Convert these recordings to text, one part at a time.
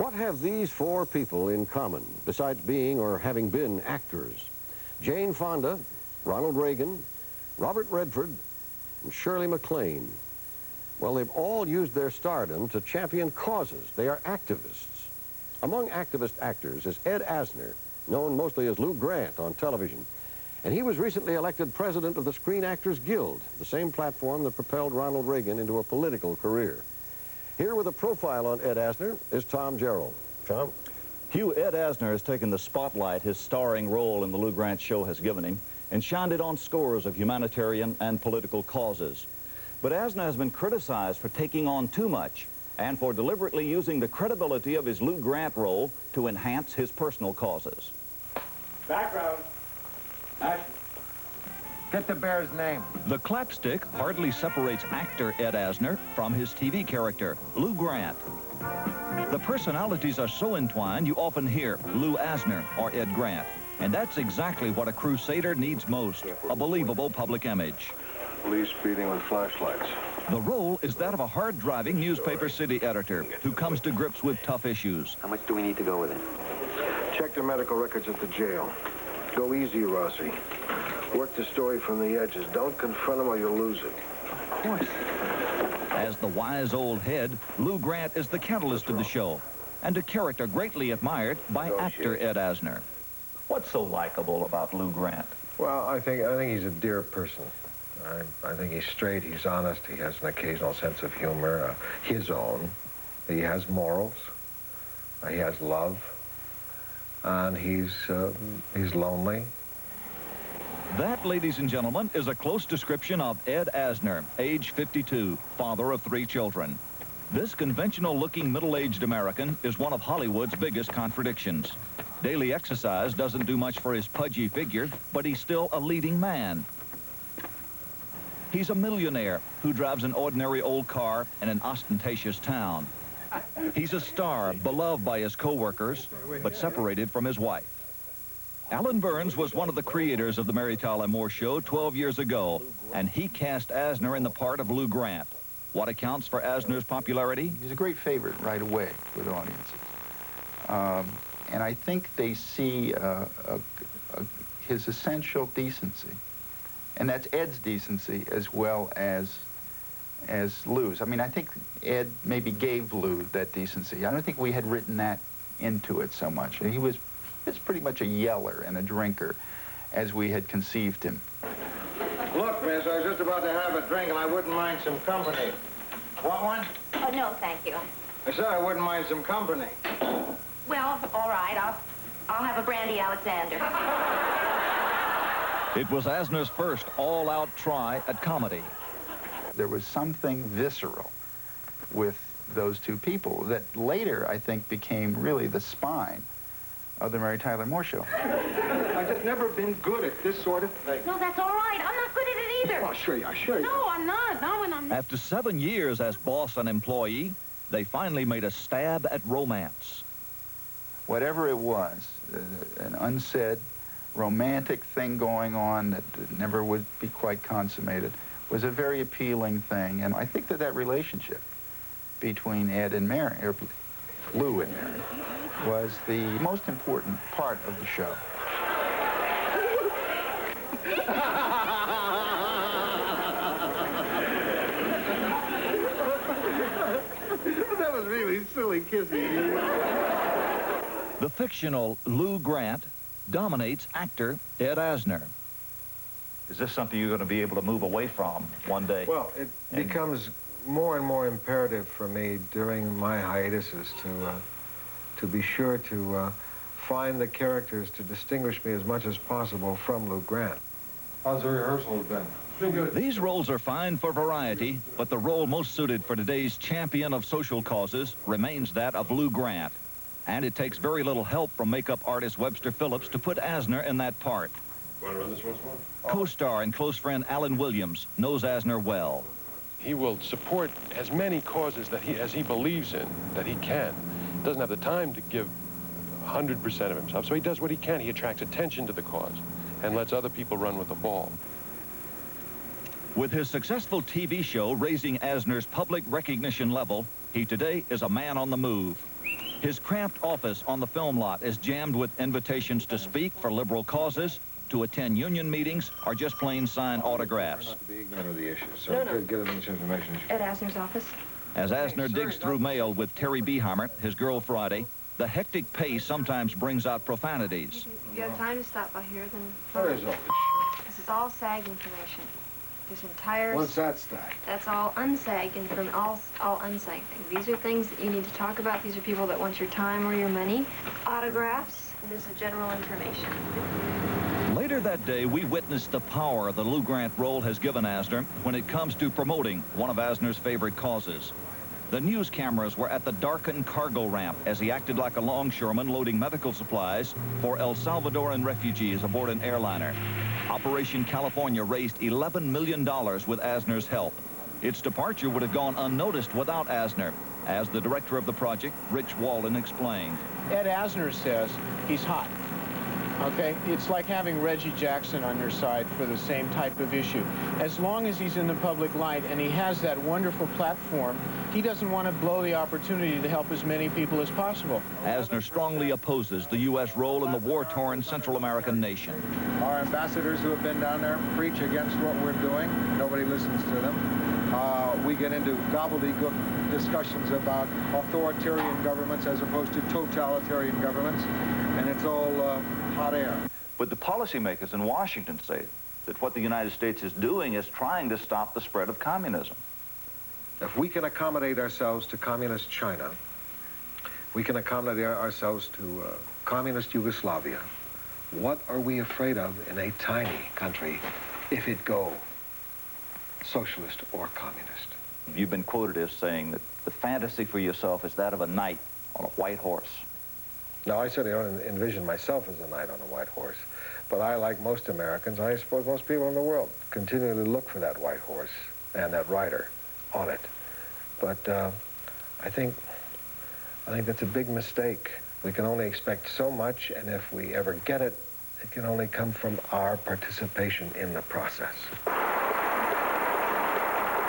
What have these four people in common, besides being or having been actors? Jane Fonda, Ronald Reagan, Robert Redford, and Shirley MacLaine. Well, they've all used their stardom to champion causes. They are activists. Among activist actors is Ed Asner, known mostly as Lou Grant on television. And he was recently elected president of the Screen Actors Guild, the same platform that propelled Ronald Reagan into a political career. Here with a profile on Ed Asner is Tom Gerald. Tom? Hugh, Ed Asner has taken the spotlight his starring role in the Lou Grant Show has given him and shined it on scores of humanitarian and political causes. But Asner has been criticized for taking on too much and for deliberately using the credibility of his Lou Grant role to enhance his personal causes. Background. Action. Get the bear's name. The clapstick hardly separates actor Ed Asner from his TV character, Lou Grant. The personalities are so entwined you often hear Lou Asner or Ed Grant. And that's exactly what a crusader needs most, a believable public image. Police speeding with flashlights. The role is that of a hard-driving newspaper city editor who comes to grips with tough issues. How much do we need to go with it? Check the medical records at the jail. Go easy, Rossi. Work the story from the edges. Don't confront him or you'll lose it. Of course. As the wise old head, Lou Grant is the catalyst of the show, and a character greatly admired by actor Ed Asner. What's so likable about Lou Grant? Well, I think he's a dear person. I think he's straight, he's honest, he has an occasional sense of humor, his own. He has morals, he has love, and he's lonely. That, ladies and gentlemen, is a close description of Ed Asner, age 52, father of 3 children. This conventional-looking middle-aged American is one of Hollywood's biggest contradictions. Daily exercise doesn't do much for his pudgy figure, but he's still a leading man. He's a millionaire who drives an ordinary old car in an ostentatious town. He's a star, beloved by his co-workers, but separated from his wife. Alan Burns was one of the creators of the Mary Tyler Moore Show 12 years ago, and he cast Asner in the part of Lou Grant. What accounts for Asner's popularity? He's a great favorite right away with audiences. And I think they see his essential decency. And that's Ed's decency as well as Lou's. I mean, I think Ed maybe gave Lou that decency. I don't think we had written that into it so much. He was pretty much a yeller and a drinker as we had conceived him. Look, miss, I was just about to have a drink and I wouldn't mind some company. Want one? Oh, no, thank you. I said I wouldn't mind some company. Well, all right, I'll have a brandy Alexander. It was Asner's first all-out try at comedy. There was something visceral with those two people that later, I think, became really the spine of the Mary Tyler Moore Show. I've just never been good at this sort of thing. No, that's all right. I'm not good at it either. I'll show you. No, I'm not. No, and I'm... After 7 years as boss and employee, they finally made a stab at romance. Whatever it was, an unsaid romantic thing going on that never would be quite consummated, was a very appealing thing. And I think that relationship between Ed and Mary, or Lou and Mary, was the most important part of the show. That was really silly kissing. The fictional Lou Grant dominates actor Ed Asner. Is this something you're going to be able to move away from one day? Well, it becomes more and more imperative for me during my hiatuses to be sure to find the characters to distinguish me as much as possible from Lou Grant. How's the rehearsal been? Been good. These roles are fine for variety, but the role most suited for today's champion of social causes remains that of Lou Grant. And it takes very little help from makeup artist Webster Phillips to put Asner in that part. Want to run this once more? Co-star and close friend Alan Williams knows Asner well. He will support as many causes as he believes in, that he can. Doesn't have the time to give 100% of himself, so he does what he can. He attracts attention to the cause and lets other people run with the ball. With his successful TV show raising Asner's public recognition level, he today is a man on the move. His cramped office on the film lot is jammed with invitations to speak for liberal causes, to attend union meetings, or just plain sign autographs. Not to be ignorant of the issues, so get as much information as you At Asner's office. As Asner digs through mail with Terry Beheimer, his girl Friday, the hectic pace sometimes brings out profanities. If you have time to stop by here, then... Where is all this shit? This is all SAG information. This entire... What's that stack? That's all unsag and from all unsag things. These are things that you need to talk about. These are people that want your time or your money. Autographs, and this is general information. Later that day, we witnessed the power the Lou Grant role has given Asner when it comes to promoting one of Asner's favorite causes. The news cameras were at the darkened cargo ramp as he acted like a longshoreman loading medical supplies for El Salvadoran refugees aboard an airliner. Operation California raised $11 million with Asner's help. Its departure would have gone unnoticed without Asner, as the director of the project, Rich Walden, explained. Ed Asner says he's hot. Okay, it's like having Reggie Jackson on your side for the same type of issue. As long as he's in the public light and he has that wonderful platform, he doesn't want to blow the opportunity to help as many people as possible. Asner strongly opposes the U.S. role in the war-torn Central American nation. Our ambassadors who have been down there preach against what we're doing. Nobody listens to them. We get into gobbledygook discussions about authoritarian governments as opposed to totalitarian governments, and it's all hot air. But the policymakers in Washington say that what the United States is doing is trying to stop the spread of communism. If we can accommodate ourselves to communist China, we can accommodate ourselves to communist Yugoslavia. What are we afraid of in a tiny country if it go socialist or communist? You've been quoted as saying that the fantasy for yourself is that of a knight on a white horse. No, I certainly don't envision myself as a knight on a white horse. But I, like most Americans, I suppose most people in the world, continually look for that white horse and that rider on it. But I think that's a big mistake. We can only expect so much, and if we ever get it, it can only come from our participation in the process.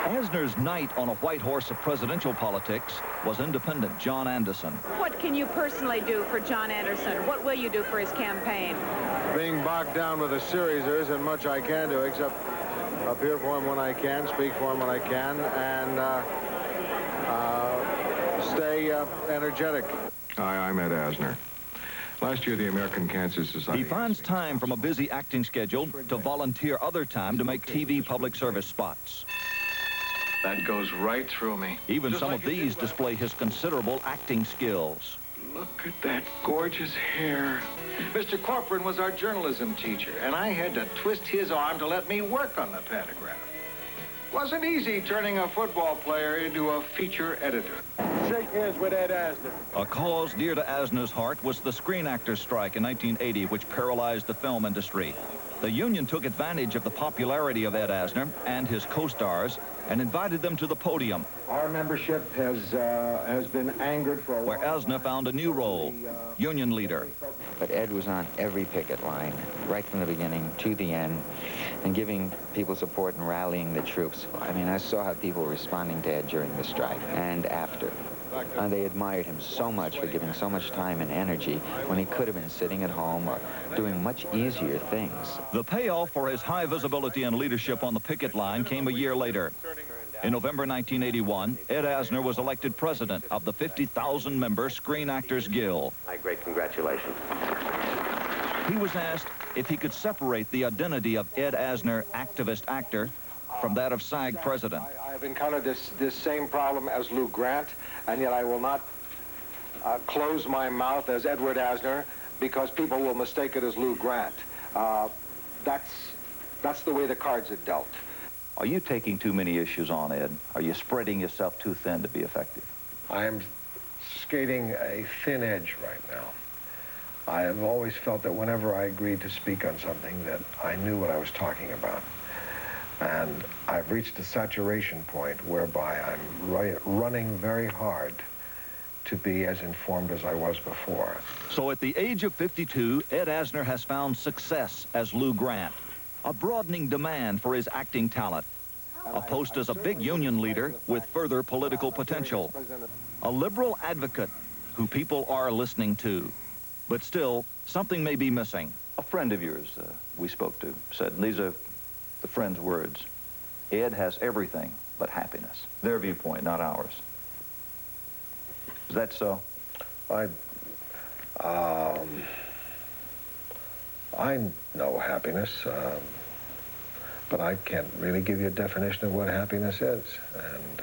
Asner's knight on a white horse of presidential politics was independent John Anderson. What can you personally do for John Anderson? What will you do for his campaign? Being bogged down with a series, there isn't much I can do except appear for him when I can, speak for him when I can, and stay energetic. Hi, I'm Ed Asner. Last year, the American Cancer Society... He finds time from a busy acting schedule to volunteer other time to make TV public service spots. That goes right through me. Even Just some like of these display his considerable acting skills. Look at that gorgeous hair. Mr. Corcoran was our journalism teacher, and I had to twist his arm to let me work on the pantograph. Wasn't easy turning a football player into a feature editor. Shake hands with Ed Asner. A cause dear to Asner's heart was the Screen Actors' Strike in 1980, which paralyzed the film industry. The union took advantage of the popularity of Ed Asner and his co-stars and invited them to the podium. Our membership has been angered for a where Asner found a new role, union leader. But Ed was on every picket line, right from the beginning to the end, and giving people support and rallying the troops. I mean, I saw how people were responding to Ed during the strike and after. And they admired him so much for giving so much time and energy when he could have been sitting at home or doing much easier things. The payoff for his high visibility and leadership on the picket line came a year later. In November 1981, Ed Asner was elected president of the 50,000-member Screen Actors Guild. My great congratulations. He was asked if he could separate the identity of Ed Asner, activist actor, from that of SAG president. I have encountered this same problem as Lou Grant, and yet I will not close my mouth as Edward Asner because people will mistake it as Lou Grant. That's the way the cards are dealt. Are you taking too many issues on, Ed? Are you spreading yourself too thin to be effective? I am skating a thin edge right now. I have always felt that whenever I agreed to speak on something that I knew what I was talking about. And I've reached a saturation point whereby I'm running very hard to be as informed as I was before. So at the age of 52, Ed Asner has found success as Lou Grant, a broadening demand for his acting talent, a post as a big union leader with further political potential, a liberal advocate who people are listening to. But still, something may be missing. A friend of yours we spoke to said, and these are the friend's words, Ed has everything but happiness. Their viewpoint, not ours. Is that so? I know happiness, but I can't really give you a definition of what happiness is. And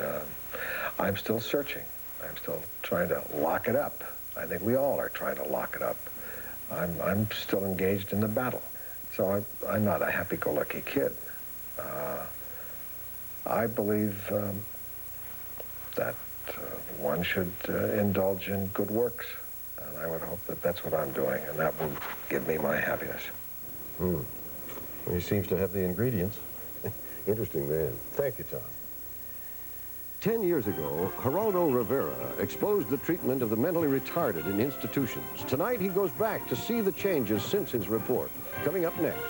I'm still searching. I'm still trying to lock it up. I think we all are trying to lock it up. I'm still engaged in the battle. So I'm not a happy-go-lucky kid. I believe that one should indulge in good works. And I would hope that that's what I'm doing, and that will give me my happiness. He seems to have the ingredients. Interesting man. Thank you, Tom. 10 years ago, Geraldo Rivera exposed the treatment of the mentally retarded in institutions. Tonight, he goes back to see the changes since his report. Coming up next.